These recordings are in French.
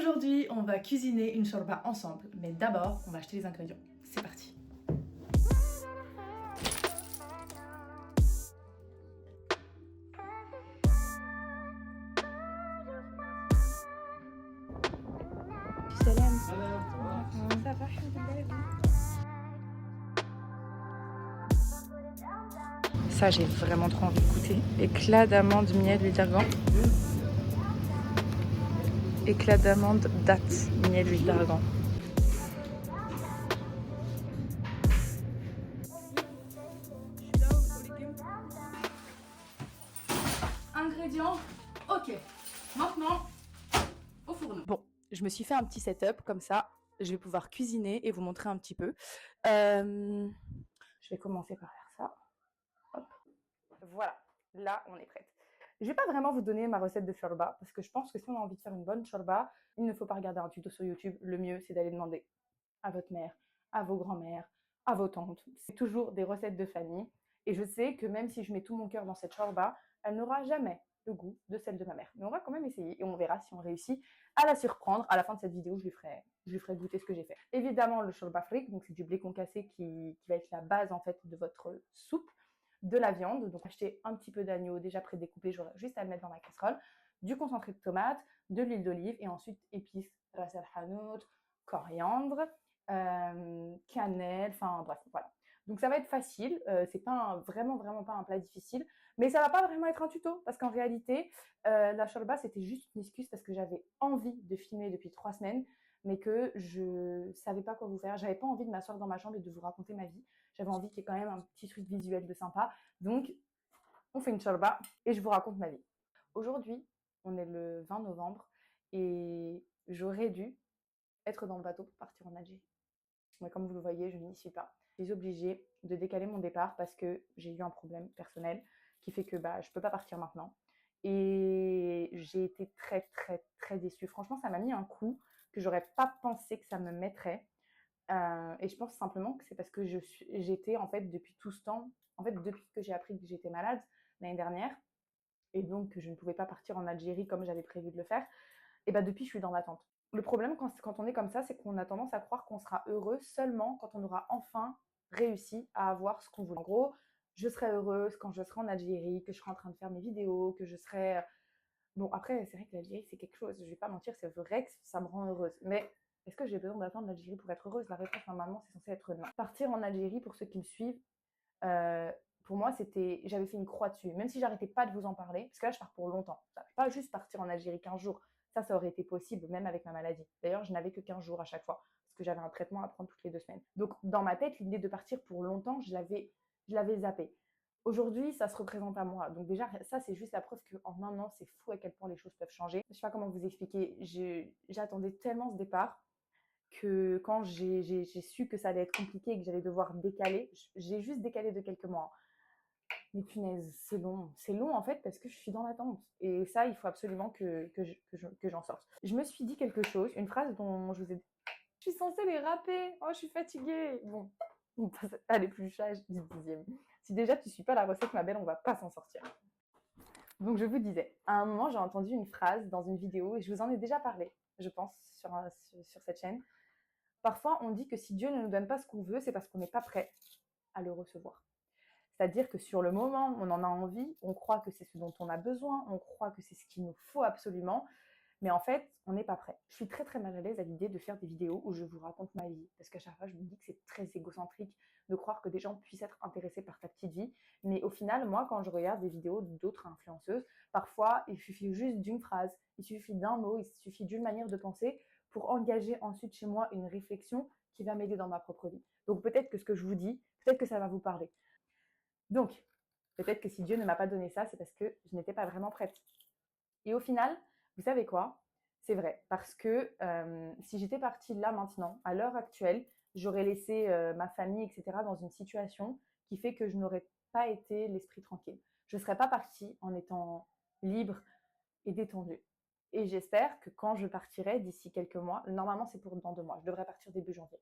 Aujourd'hui, on va cuisiner une shorba ensemble, mais d'abord, on va acheter les ingrédients. C'est parti. Salam. Salam. Ça va, alhamdoulilah. Ça, j'ai vraiment trop envie de goûter. Éclat d'amande, miel, huile d'argan. Éclat d'amande, date, miel, huile d'argan. Ingrédients, ok. Maintenant, au fourneau. Bon, je me suis fait un petit setup comme ça. Je vais pouvoir cuisiner et vous montrer un petit peu. Je vais commencer par faire ça. Hop. Voilà, là, on est prête. Je vais pas vraiment vous donner ma recette de shorba parce que je pense que si on a envie de faire une bonne shorba, il ne faut pas regarder un tuto sur YouTube. Le mieux, c'est d'aller demander à votre mère, à vos grands-mères, à vos tantes. C'est toujours des recettes de famille. Et je sais que même si je mets tout mon cœur dans cette shorba, elle n'aura jamais le goût de celle de ma mère. Mais on va quand même essayer et on verra si on réussit à la surprendre. À la fin de cette vidéo, je lui ferai goûter ce que j'ai fait. Évidemment, le shorba frik, donc c'est du blé concassé qui va être la base en fait de votre soupe, de la viande. Donc acheter un petit peu d'agneau déjà prédécoupé, j'aurai juste à le mettre dans ma casserole, du concentré de tomate, de l'huile d'olive et ensuite épices, ras el hanout, coriandre, cannelle, enfin bref, voilà. Donc ça va être facile, c'est pas vraiment pas un plat difficile, mais ça va pas vraiment être un tuto parce qu'en réalité, la shorba c'était juste une excuse parce que j'avais envie de filmer depuis 3 semaines, mais que je savais pas quoi vous faire. J'avais pas envie de m'asseoir dans ma chambre et de vous raconter ma vie. J'avais envie qu'il y ait quand même un petit truc visuel de sympa. Donc on fait une shorba et je vous raconte ma vie. Aujourd'hui, on est le 20 novembre et j'aurais dû être dans le bateau pour partir en Algérie. Mais comme vous le voyez, je n'y suis pas. Je suis obligée de décaler mon départ parce que j'ai eu un problème personnel qui fait que je ne peux pas partir maintenant. Et j'ai été très déçue. Franchement, ça m'a mis un coup que j'aurais pas pensé que ça me mettrait. Et je pense simplement que c'est parce que j'étais en fait depuis tout ce temps, en fait depuis que j'ai appris que j'étais malade l'année dernière, et donc que je ne pouvais pas partir en Algérie comme j'avais prévu de le faire, et depuis je suis dans l'attente. Le problème quand on est comme ça, c'est qu'on a tendance à croire qu'on sera heureux seulement quand on aura enfin réussi à avoir ce qu'on veut. En gros, je serai heureuse quand je serai en Algérie, que je serai en train de faire mes vidéos, que je serai... Bon, après, c'est vrai que l'Algérie, c'est quelque chose. Je vais pas mentir, c'est vrai que ça me rend heureuse. Mais est-ce que j'ai besoin d'attendre l'Algérie pour être heureuse? La réponse, normalement, c'est censé être non. Partir en Algérie, pour ceux qui me suivent, pour moi, j'avais fait une croix dessus. Même si j'arrêtais pas de vous en parler, parce que là, je pars pour longtemps. Ça pas juste partir en Algérie 15 jours. Ça aurait été possible, même avec ma maladie. D'ailleurs, je n'avais que 15 jours à chaque fois, parce que j'avais un traitement à prendre toutes les 2 semaines. Donc, dans ma tête, l'idée de partir pour longtemps, je l'avais zappé. Aujourd'hui, ça se représente à moi. Donc déjà, ça, c'est juste la preuve qu'en un an, c'est fou à quel point les choses peuvent changer. Je sais pas comment vous expliquer. J'attendais tellement ce départ que quand j'ai su que ça allait être compliqué et que j'allais devoir décaler, j'ai juste décalé de quelques mois. Mais punaise, c'est long. C'est long en fait parce que je suis dans l'attente. Et ça, il faut absolument que j'en sorte. Je me suis dit quelque chose, une phrase dont je vous ai... Je suis censée les rapper. Oh, je suis fatiguée. Bon, allez, plus chat, je dis 10e. Si déjà tu suis pas la recette, ma belle, on va pas s'en sortir. Donc je vous disais, à un moment, j'ai entendu une phrase dans une vidéo et je vous en ai déjà parlé, je pense, sur cette chaîne. Parfois, on dit que si Dieu ne nous donne pas ce qu'on veut, c'est parce qu'on n'est pas prêt à le recevoir. C'est-à-dire que sur le moment, on en a envie, on croit que c'est ce dont on a besoin, on croit que c'est ce qu'il nous faut absolument, mais en fait, on n'est pas prêt. Je suis très mal à l'aise à l'idée de faire des vidéos où je vous raconte ma vie, parce qu'à chaque fois, je me dis que c'est très égocentrique de croire que des gens puissent être intéressés par ta petite vie. Mais au final, moi, quand je regarde des vidéos d'autres influenceuses, parfois, il suffit juste d'une phrase, il suffit d'un mot, il suffit d'une manière de penser pour engager ensuite chez moi une réflexion qui va m'aider dans ma propre vie. Donc peut-être que ce que je vous dis, peut-être que ça va vous parler. Donc, peut-être que si Dieu ne m'a pas donné ça, c'est parce que je n'étais pas vraiment prête. Et au final, vous savez quoi? C'est vrai, parce que si j'étais partie là maintenant, à l'heure actuelle, j'aurais laissé ma famille, etc., dans une situation qui fait que je n'aurais pas été l'esprit tranquille. Je ne serais pas partie en étant libre et détendue. Et j'espère que quand je partirai d'ici quelques mois, normalement c'est pour dans 2 mois, je devrais partir début janvier.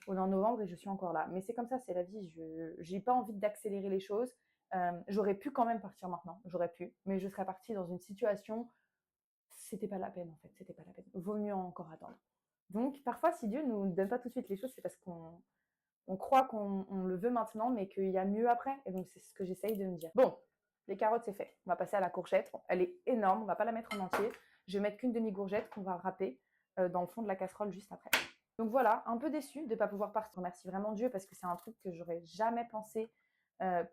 On est en novembre et je suis encore là. Mais c'est comme ça, c'est la vie. Je n'ai pas envie d'accélérer les choses. J'aurais pu quand même partir maintenant, j'aurais pu, mais je serais partie dans une situation c'était pas la peine en fait, c'était pas la peine. Vaut mieux encore attendre. Donc parfois, si Dieu nous donne pas tout de suite les choses, c'est parce qu'on croit qu'on le veut maintenant, mais qu'il y a mieux après. Et donc c'est ce que j'essaye de me dire. Bon, les carottes, c'est fait. On va passer à la courgette. Bon, elle est énorme, on va pas la mettre en entier. Je vais mettre qu'une demi-courgette qu'on va râper dans le fond de la casserole juste après. Donc voilà, un peu déçue de ne pas pouvoir partir. Je remercie vraiment Dieu parce que c'est un truc que j'aurais jamais pensé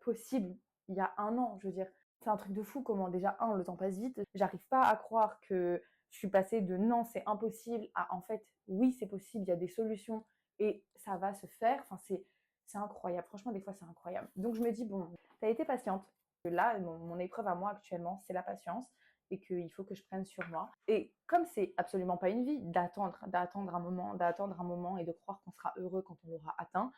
possible il y a un an. Je veux dire, c'est un truc de fou comment déjà, le temps passe vite. J'arrive pas à croire que je suis passée de non, c'est impossible à en fait, oui, c'est possible, il y a des solutions et ça va se faire. Enfin, c'est incroyable. Franchement, des fois, c'est incroyable. Donc je me dis, bon, tu as été patiente. Là, mon épreuve à moi actuellement, c'est la patience et qu'il faut que je prenne sur moi. Et comme c'est absolument pas une vie d'attendre un moment et de croire qu'on sera heureux quand on l'aura atteint,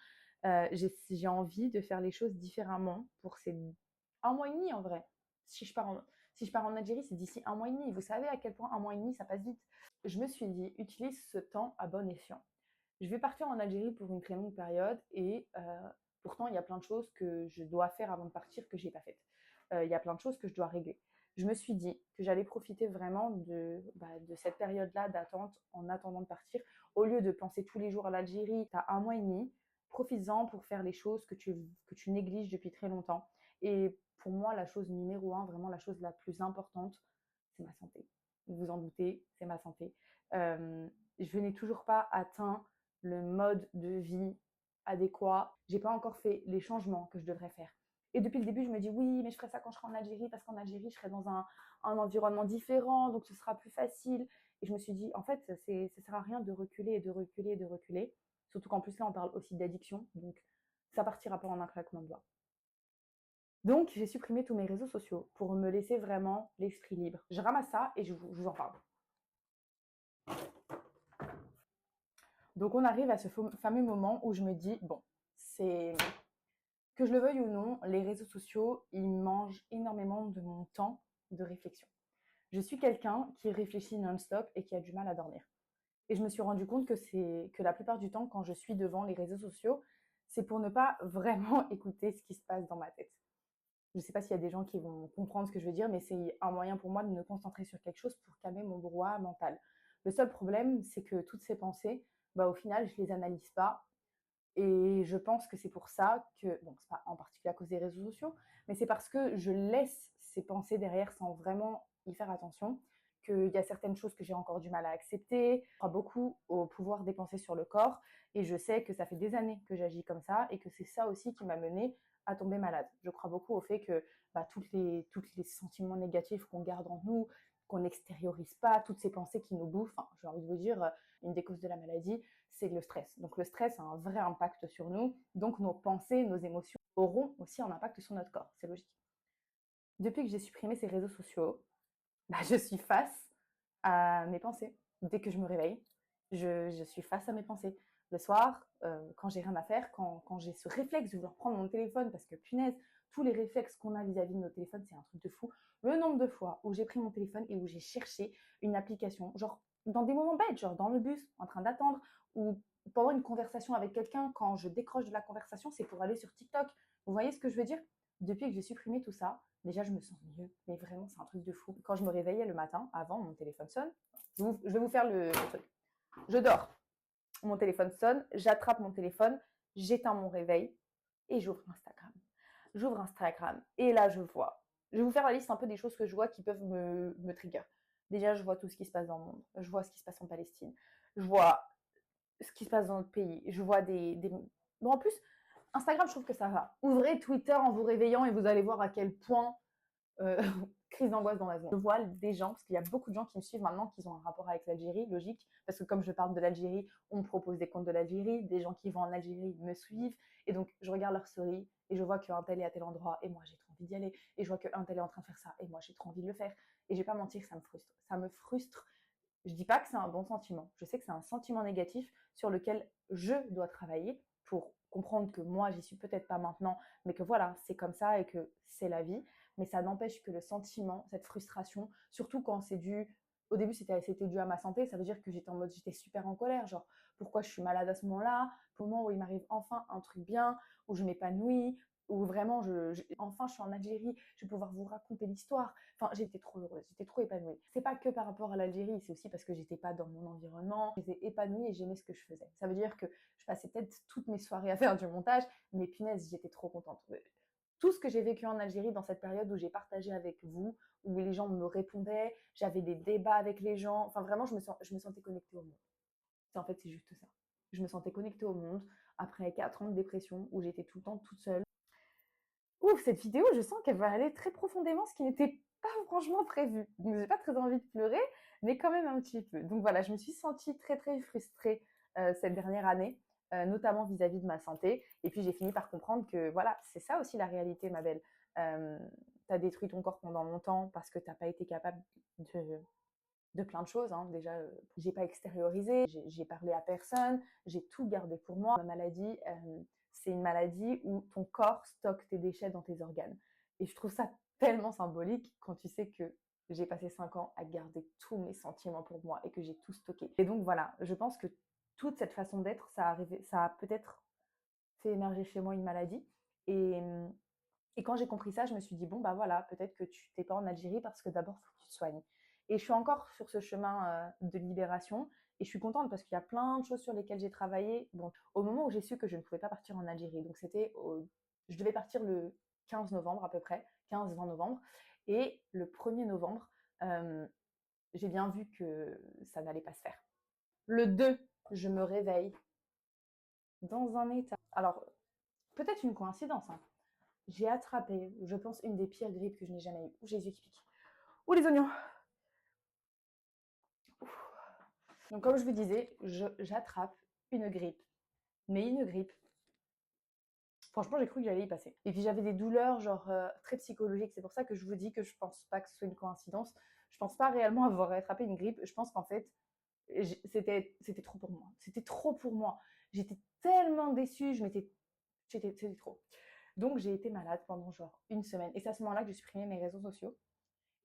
j'ai envie de faire les choses différemment pour ces un mois et demi en vrai. Si je pars en Algérie, c'est d'ici un mois et demi. Vous savez à quel point un mois et demi, ça passe vite. Je me suis dit, utilise ce temps à bon escient. Je vais partir en Algérie pour une très longue période et pourtant, il y a plein de choses que je dois faire avant de partir que je n'ai pas faites. Il y a plein de choses que je dois régler. Je me suis dit que j'allais profiter vraiment de cette période-là d'attente en attendant de partir. Au lieu de penser tous les jours à l'Algérie, tu as un mois et demi, profites-en pour faire les choses que tu négliges depuis très longtemps. Et pour moi, la chose numéro un, vraiment la chose la plus importante, c'est ma santé. Vous vous en doutez, c'est ma santé. Je n'ai toujours pas atteint le mode de vie adéquat. J'ai pas encore fait les changements que je devrais faire. Et depuis le début, je me dis oui, mais je ferai ça quand je serai en Algérie, parce qu'en Algérie, je serai dans un environnement différent, donc ce sera plus facile. Et je me suis dit, en fait, ça sert à rien de reculer et de reculer et de reculer. Surtout qu'en plus, là, on parle aussi d'addiction, donc ça partira pas en un claquement de doigts. Donc, j'ai supprimé tous mes réseaux sociaux pour me laisser vraiment l'esprit libre. Je ramasse ça et je vous en parle. Donc, on arrive à ce fameux moment où je me dis, bon, c'est que je le veuille ou non, les réseaux sociaux, ils mangent énormément de mon temps de réflexion. Je suis quelqu'un qui réfléchit non-stop et qui a du mal à dormir. Et je me suis rendu compte que la plupart du temps, quand je suis devant les réseaux sociaux, c'est pour ne pas vraiment écouter ce qui se passe dans ma tête. Je ne sais pas s'il y a des gens qui vont comprendre ce que je veux dire, mais c'est un moyen pour moi de me concentrer sur quelque chose pour calmer mon brouhaha mental. Le seul problème, c'est que toutes ces pensées, au final, je ne les analyse pas. Et je pense que c'est pour ça que, bon, c'est pas en particulier à cause des réseaux sociaux, mais c'est parce que je laisse ces pensées derrière sans vraiment y faire attention, qu'il y a certaines choses que j'ai encore du mal à accepter. Je crois beaucoup au pouvoir des pensées sur le corps et je sais que ça fait des années que j'agis comme ça et que c'est ça aussi qui m'a menée à tomber malade. Je crois beaucoup au fait que toutes les sentiments négatifs qu'on garde en nous, qu'on n'extériorise pas, toutes ces pensées qui nous bouffent, j'ai envie de vous dire, une des causes de la maladie, c'est le stress. Donc le stress a un vrai impact sur nous, donc nos pensées, nos émotions auront aussi un impact sur notre corps, c'est logique. Depuis que j'ai supprimé ces réseaux sociaux, je suis face à mes pensées. Dès que je me réveille, je suis face à mes pensées. Le soir, quand j'ai rien à faire, quand j'ai ce réflexe de vouloir prendre mon téléphone, parce que punaise, tous les réflexes qu'on a vis-à-vis de nos téléphones, c'est un truc de fou. Le nombre de fois où j'ai pris mon téléphone et où j'ai cherché une application, genre dans des moments bêtes, genre dans le bus, en train d'attendre, ou pendant une conversation avec quelqu'un, quand je décroche de la conversation, c'est pour aller sur TikTok. Vous voyez ce que je veux dire? Depuis que j'ai supprimé tout ça, déjà je me sens mieux. Mais vraiment, c'est un truc de fou. Quand je me réveillais le matin, avant, mon téléphone sonne. Je vais vous faire le truc. Je dors, mon téléphone sonne, j'attrape mon téléphone, j'éteins mon réveil et j'ouvre Instagram. J'ouvre Instagram et là je vois. Je vais vous faire la liste un peu des choses que je vois qui peuvent me trigger. Déjà, je vois tout ce qui se passe dans le monde. Je vois ce qui se passe en Palestine. Je vois ce qui se passe dans notre pays. Je vois Bon, en plus, Instagram, je trouve que ça va. Ouvrez Twitter en vous réveillant et vous allez voir à quel point crise d'angoisse dans la seconde. Je vois des gens, parce qu'il y a beaucoup de gens qui me suivent maintenant, qui ont un rapport avec l'Algérie, logique, parce que comme je parle de l'Algérie, on me propose des comptes de l'Algérie, des gens qui vont en Algérie me suivent, et donc je regarde leurs stories, et je vois qu'un tel est à tel endroit, et moi j'ai trop envie d'y aller, et je vois qu'un tel est en train de faire ça, et moi j'ai trop envie de le faire, et je vais pas mentir, ça me frustre. Ça me frustre. Je dis pas que c'est un bon sentiment, je sais que c'est un sentiment négatif sur lequel je dois travailler pour comprendre que moi j'y suis peut-être pas maintenant, mais que voilà, c'est comme ça et que c'est la vie. Mais ça n'empêche que le sentiment, cette frustration, surtout quand c'est dû, au début c'était dû à ma santé, ça veut dire que j'étais super en colère, genre pourquoi je suis malade à ce moment-là, au moment où il m'arrive enfin un truc bien, où je m'épanouis, où vraiment, enfin, je suis en Algérie, je vais pouvoir vous raconter l'histoire. Enfin, j'étais trop heureuse, j'étais trop épanouie. C'est pas que par rapport à l'Algérie, c'est aussi parce que j'étais pas dans mon environnement. J'étais épanouie et j'aimais ce que je faisais. Ça veut dire que je passais peut-être toutes mes soirées à faire du montage, mais punaise, j'étais trop contente. Tout ce que j'ai vécu en Algérie dans cette période où j'ai partagé avec vous, où les gens me répondaient, j'avais des débats avec les gens. Enfin, vraiment, je me sentais connectée au monde. En fait, c'est juste ça. Je me sentais connectée au monde après 4 ans de dépression où j'étais tout le temps toute seule. Ouf, cette vidéo, je sens qu'elle va aller très profondément, ce qui n'était pas franchement prévu. Donc, j'ai pas très envie de pleurer, mais quand même un petit peu. Donc voilà, je me suis sentie très très frustrée cette dernière année, notamment vis-à-vis de ma santé. Et puis j'ai fini par comprendre que voilà, c'est ça aussi la réalité, ma belle. T'as détruit ton corps pendant longtemps parce que t'as pas été capable de plein de choses. Hein. Déjà, j'ai pas extériorisé, j'ai parlé à personne, j'ai tout gardé pour moi. Ma maladie, c'est une maladie où ton corps stocke tes déchets dans tes organes. Et je trouve ça tellement symbolique quand tu sais que j'ai passé 5 ans à garder tous mes sentiments pour moi et que j'ai tout stocké. Et donc voilà, je pense que toute cette façon d'être, ça a peut-être fait émerger chez moi une maladie. Et, et quand j'ai compris ça, je me suis dit, bon, bah voilà, peut-être que tu n'es pas en Algérie parce que d'abord, il faut que tu te soignes. Et je suis encore sur ce chemin de libération. Et je suis contente parce qu'il y a plein de choses sur lesquelles j'ai travaillé. Bon, au moment où j'ai su que je ne pouvais pas partir en Algérie, donc je devais partir le 15 novembre à peu près, 15-20 novembre. Et le 1er novembre, j'ai bien vu que ça n'allait pas se faire. Le 2, je me réveille dans un état. Alors, peut-être une coïncidence, hein. J'ai attrapé, je pense, une des pires grippes que je n'ai jamais eues. Ouh, Jésus qui pique. Ouh, les oignons. Ouf. Donc, comme je vous disais, j'attrape une grippe. Mais une grippe. Franchement, j'ai cru que j'allais y passer. Et puis, j'avais des douleurs, genre, très psychologiques. C'est pour ça que je vous dis que je pense pas que ce soit une coïncidence. Je pense pas réellement avoir attrapé une grippe. Je pense qu'en fait, c'était trop pour moi. C'était trop pour moi. J'étais tellement déçue. C'était trop. Donc, j'ai été malade pendant genre une semaine. Et c'est à ce moment-là que j'ai supprimé mes réseaux sociaux.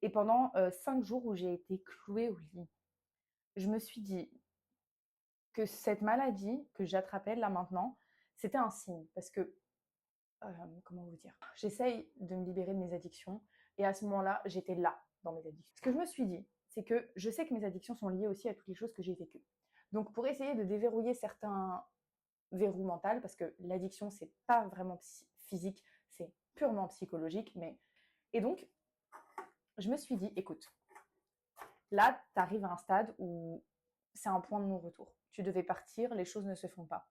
Et pendant 5 jours où j'ai été clouée au lit, je me suis dit que cette maladie que j'attrapais là maintenant, c'était un signe. Parce que, comment vous dire, j'essaye de me libérer de mes addictions. Et à ce moment-là, j'étais là dans mes addictions. Ce que je me suis dit, c'est que je sais que mes addictions sont liées aussi à toutes les choses que j'ai vécues. Donc pour essayer de déverrouiller certains verrous mentaux, parce que l'addiction, c'est pas vraiment physique, c'est purement psychologique. Et donc, je me suis dit, écoute, là, tu arrives à un stade où c'est un point de non-retour. Tu devais partir, les choses ne se font pas.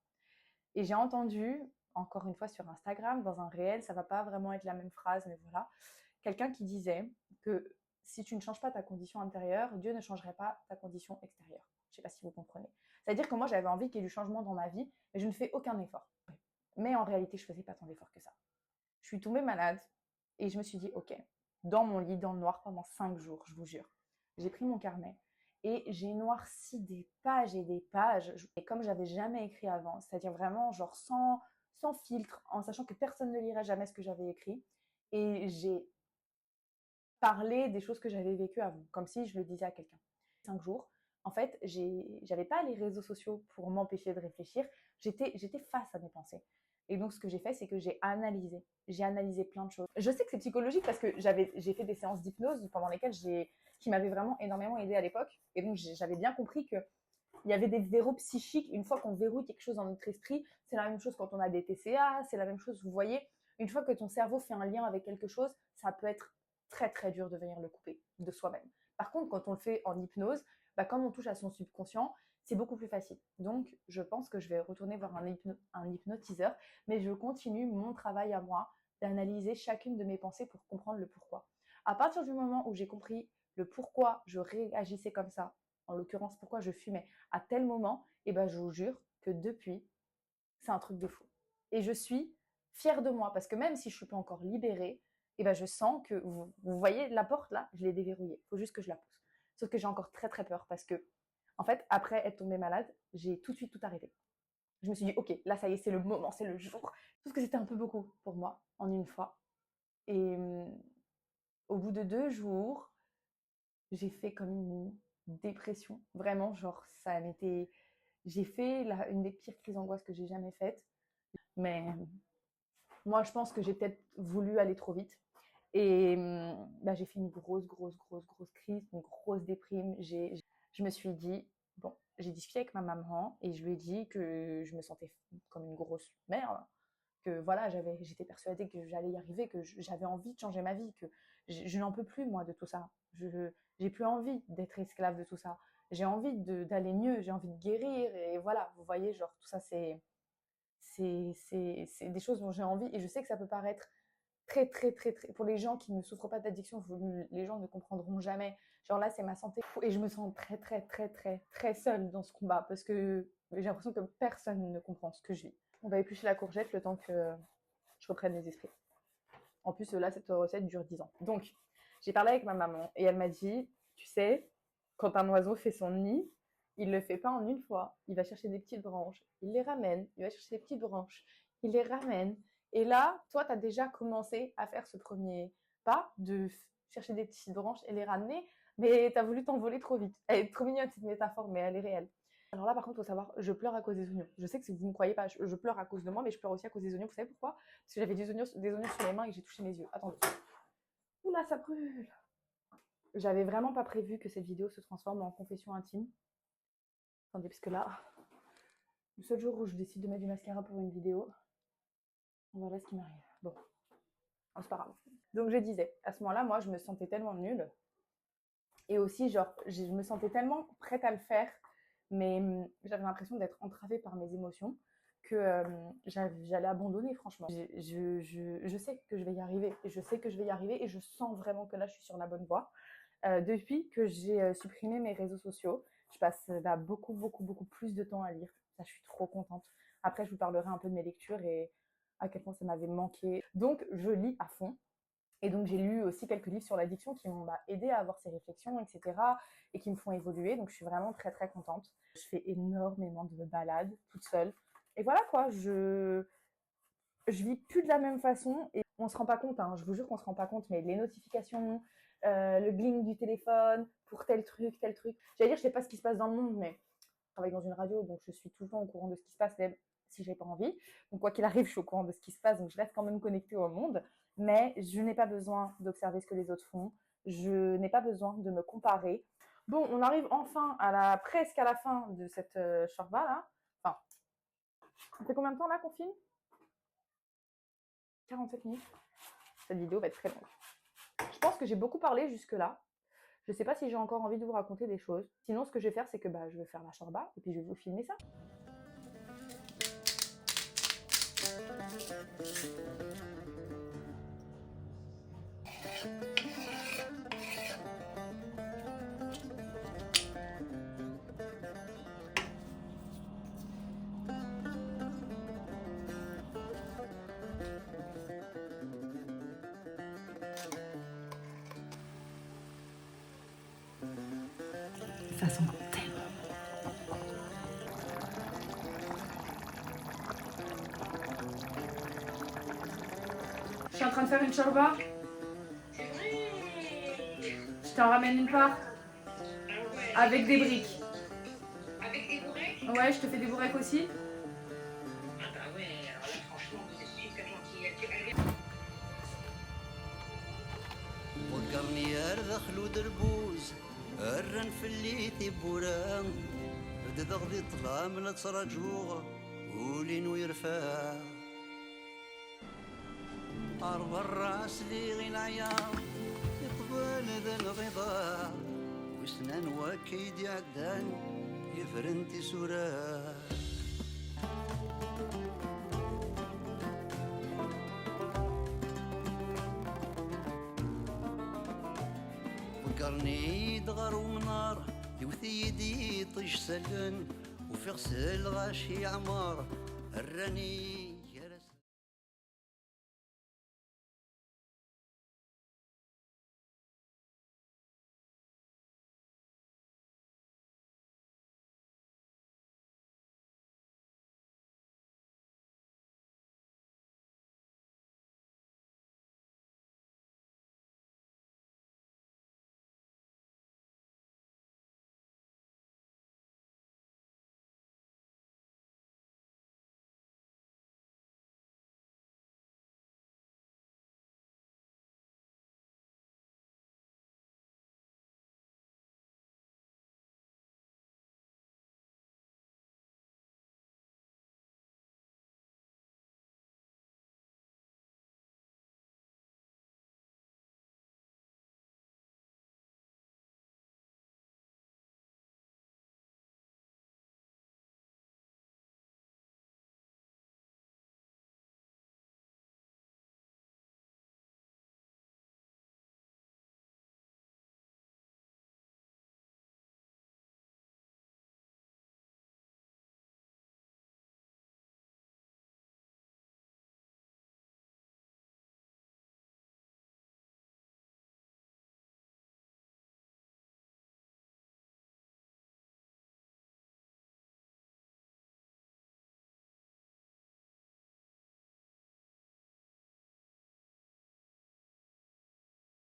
Et j'ai entendu, encore une fois sur Instagram, dans un réel, ça va pas vraiment être la même phrase, mais voilà, quelqu'un qui disait que si tu ne changes pas ta condition intérieure, Dieu ne changerait pas ta condition extérieure. Je ne sais pas si vous comprenez. C'est-à-dire que moi, j'avais envie qu'il y ait du changement dans ma vie, mais je ne fais aucun effort. Mais en réalité, je ne faisais pas tant d'efforts que ça. Je suis tombée malade et je me suis dit, ok, dans mon lit, dans le noir, pendant 5 jours, je vous jure. J'ai pris mon carnet et j'ai noirci des pages et des pages, et comme j'avais jamais écrit avant, c'est-à-dire vraiment genre sans filtre, en sachant que personne ne lirait jamais ce que j'avais écrit. Et j'ai parlé des choses que j'avais vécues avant, comme si je le disais à quelqu'un. 5 jours, en fait, j'avais pas les réseaux sociaux pour m'empêcher de réfléchir, j'étais face à mes pensées. Et donc, ce que j'ai fait, c'est que j'ai analysé plein de choses. Je sais que c'est psychologique parce que j'ai fait des séances d'hypnose pendant lesquelles qui m'avaient vraiment énormément aidé à l'époque. Et donc, j'avais bien compris que il y avait des verrous psychiques. Une fois qu'on verrouille quelque chose dans notre esprit, c'est la même chose quand on a des TCA, c'est la même chose, vous voyez. Une fois que ton cerveau fait un lien avec quelque chose, ça peut être très très dur de venir le couper de soi-même. Par contre, quand on le fait en hypnose, bah, comme on touche à son subconscient, c'est beaucoup plus facile. Donc, je pense que je vais retourner voir un hypnotiseur, mais je continue mon travail à moi d'analyser chacune de mes pensées pour comprendre le pourquoi. À partir du moment où j'ai compris le pourquoi je réagissais comme ça, en l'occurrence pourquoi je fumais à tel moment, et ben je vous jure que depuis, c'est un truc de fou. Et je suis fière de moi parce que même si je ne suis pas encore libérée, et ben je sens que vous voyez la porte là, je l'ai déverrouillée. Il faut juste que je la pousse. Sauf que j'ai encore très très peur parce que, en fait, après être tombée malade, j'ai tout de suite tout arrêté. Je me suis dit, ok, là ça y est, c'est le moment, c'est le jour. Sauf que c'était un peu beaucoup pour moi en une fois. Et au bout de 2 jours, j'ai fait comme une dépression. Vraiment, genre, ça m'était. J'ai fait une des pires crises d'angoisse que j'ai jamais faites. Mais Moi, je pense que j'ai peut-être voulu aller trop vite. Et bah, j'ai fait une grosse crise, une grosse déprime. Je me suis dit, bon, j'ai discuté avec ma maman et je lui ai dit que je me sentais comme une grosse merde, que voilà, j'étais persuadée que j'allais y arriver, que j'avais envie de changer ma vie, que je n'en peux plus, moi, de tout ça. J'ai plus envie d'être esclave de tout ça. J'ai envie d'aller mieux, j'ai envie de guérir. Et voilà, vous voyez, genre, tout ça, c'est des choses dont j'ai envie. Et je sais que ça peut paraître très, pour les gens qui ne souffrent pas d'addiction, les gens ne comprendront jamais. Genre là, c'est ma santé. Et je me sens très seule dans ce combat parce que j'ai l'impression que personne ne comprend ce que je vis. On va éplucher la courgette le temps que je reprenne mes esprits. En plus, là, cette recette dure 10 ans. Donc, j'ai parlé avec ma maman et elle m'a dit, tu sais, quand un oiseau fait son nid, il ne le fait pas en une fois. Il va chercher des petites branches, il les ramène, il va chercher des petites branches, il les ramène. Et là, toi, tu as déjà commencé à faire ce premier pas de chercher des petites branches et les ramener, mais tu as voulu t'envoler trop vite. Elle est trop mignonne cette métaphore, mais elle est réelle. Alors là, par contre, il faut savoir, je pleure à cause des oignons. Je sais que vous ne me croyez pas, je pleure à cause de moi, mais je pleure aussi à cause des oignons. Vous savez pourquoi? Parce que j'avais des oignons sur les mains et que j'ai touché mes yeux. Attendez. Oula, ça brûle. J'avais vraiment pas prévu que cette vidéo se transforme en confession intime. Attendez, parce que là, le seul jour où je décide de mettre du mascara pour une vidéo, voilà ce qui m'arrive. Bon, c'est pas grave. Donc je disais, à ce moment-là, moi, je me sentais tellement nulle. Et aussi, genre, je me sentais tellement prête à le faire, mais j'avais l'impression d'être entravée par mes émotions que j'allais abandonner, franchement. Je sais que je vais y arriver, et je sais que je vais y arriver, et je sens vraiment que là, je suis sur la bonne voie. Depuis que j'ai supprimé mes réseaux sociaux, je passe beaucoup plus de temps à lire. Ça, je suis trop contente. Après, je vous parlerai un peu de mes lectures et à quel point ça m'avait manqué. Donc, je lis à fond. Et donc, j'ai lu aussi quelques livres sur l'addiction qui m'ont aidé à avoir ces réflexions, etc. et qui me font évoluer. Donc, je suis vraiment très contente. Je fais énormément de balades toute seule. Et voilà quoi, je vis plus de la même façon et on se rend pas compte, hein, je vous jure qu'on se rend pas compte, mais les notifications, le bling du téléphone pour tel truc. J'allais dire, je sais pas ce qui se passe dans le monde, mais je travaille dans une radio, donc je suis tout le temps au courant de ce qui se passe, même si j'ai pas envie. Donc quoi qu'il arrive, je suis au courant de ce qui se passe, donc je reste quand même connectée au monde. Mais je n'ai pas besoin d'observer ce que les autres font. Je n'ai pas besoin de me comparer. Bon, on arrive enfin presque à la fin de cette shorba là. Enfin, ça fait combien de temps là qu'on filme? 47 minutes. Cette vidéo va être très longue. Je pense que j'ai beaucoup parlé jusque-là. Je ne sais pas si j'ai encore envie de vous raconter des choses. Sinon, ce que je vais faire, c'est que je vais faire la shorba et puis je vais vous filmer ça. Ça sent tellement. Je suis en train de faire une shorba. Je t'en ramène une part. Avec des briques. Avec des bourrecs? Ouais, je te fais des bourrecs aussi. Ah bah ouais, alors là franchement vous êtes super gentils. والقرنيار دخلوا دربوز الرن في اللي تبورا بدا غدي طلع من تراجوغ ولين ويرفع أرض الراس لي غي العيار يطبل ذا الغضاء وسنان وكيد يعدان يفرنتي سورا وقرني دغر ومنار يوثي يدي طيش سلن وفي غسل غاشي عمار الرني